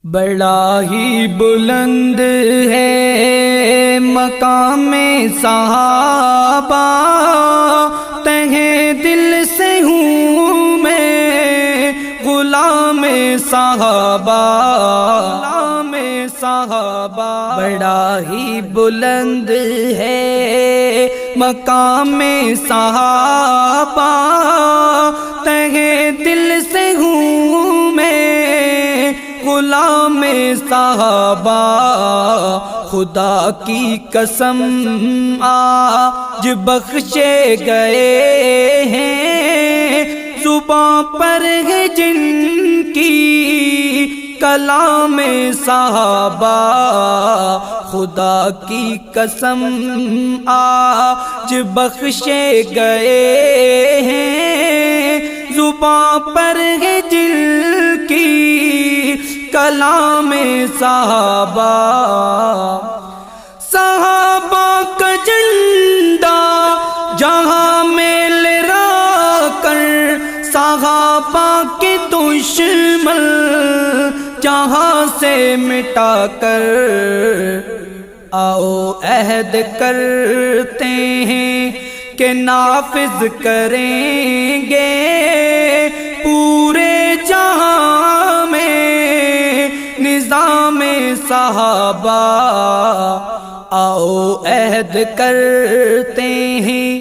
بڑا ہی بلند ہے مقام صحابہ، تہہ دل سے ہوں میں غلام صحابہ، غلام صحابہ۔ بڑا ہی بلند ہے مقام صحابہ، تہہ دل سے ہوں میں غلام صحابہ۔ خدا کی قسم آج بخشے گئے ہیں، زباں پر ہے جن کی کلام صحابہ۔ خدا کی قسم آج بخشے گئے ہیں، زباں پر ہے جن کی کلام صحابہ۔ صحابہ کا جھنڈا جہاں میں لہرا کر، صحابہ کے دشمن جہاں سے مٹا کر، آؤ عہد کرتے ہیں کہ نافذ کریں گے پورے جہاں میں نظام صحابہ۔ آؤ عہد کرتے ہیں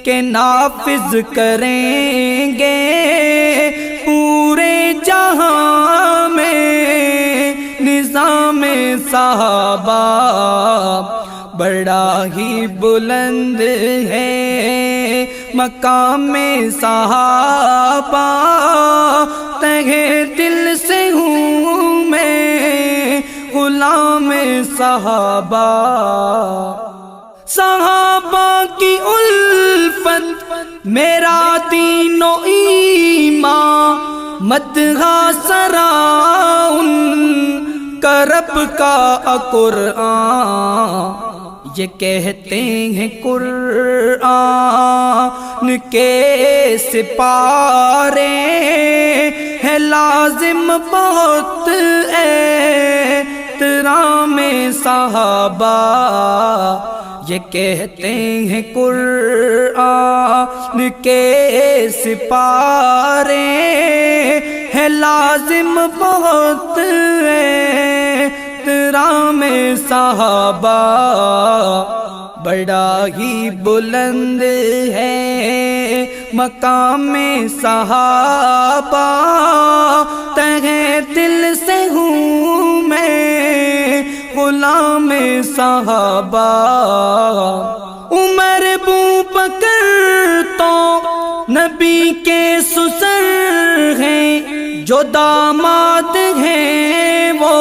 کہ نافذ کریں گے پورے جہاں میں نظام صحابہ۔ بڑا ہی بلند ہے مقام صحابہ، تہہ دل سے ہوں میں غلام صحابہ۔ صحابہ کی الفت میرا دین و ایمان، مدحہ سرا ان کا رب کا قرآن۔ یہ کہتے ہیں قرآن کے سپارے ہے لازم بہت احترام صحابہ۔ یہ کہتے ہیں قرآن کے سپارے ہے لازم بہت احترام صحابہ۔ بڑا ہی بلند ہے مقام صحابہ، تہہ دل سے ہوں میں غلام صحابہ۔ عمر ابوبکر تو نبی کے سسر ہیں، جو داماد ہیں وہ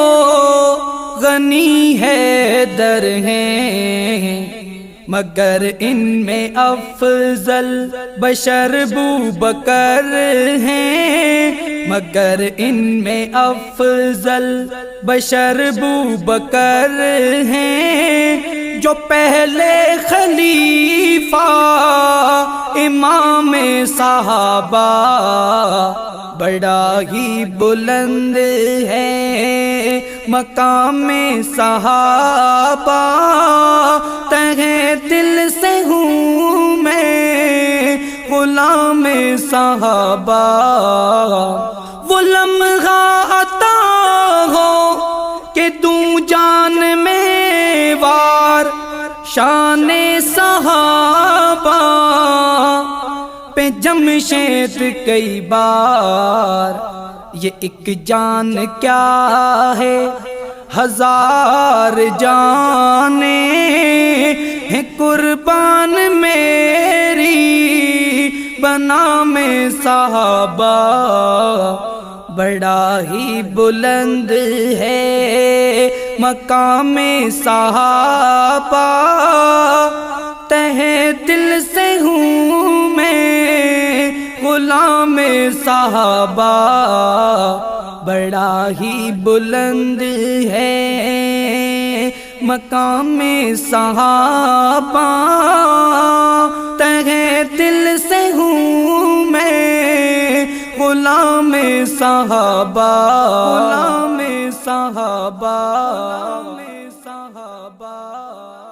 غنی حیدر ہیں، مگر ان میں افضل بشر ابوبکر ہیں، مگر ان میں افضل بشر ابوبکر ہیں، جو پہلے خلیفہ امام صحابہ۔ بڑا ہی بلند ہے مقام صحابہ، تہہ دل سے ہوں میں غلام صحابہ۔ وہ لمحہ عطا ہو کہ دوں جان میں وار، شان صحابہ پہ جمشید کئی بار۔ یہ ایک جان کیا ہے ہزار جانیں ہیں قربان میری بنام صحابہ۔ بڑا ہی بلند ہے مقام صحابہ، تہہ دل سے ہوں میں غلام صحابہ۔ بڑا ہی بلند ہے مقام صحابہ، تہہ دل سے ہوں میں غلام صحابہ غلام صحابہ غلام صحابہ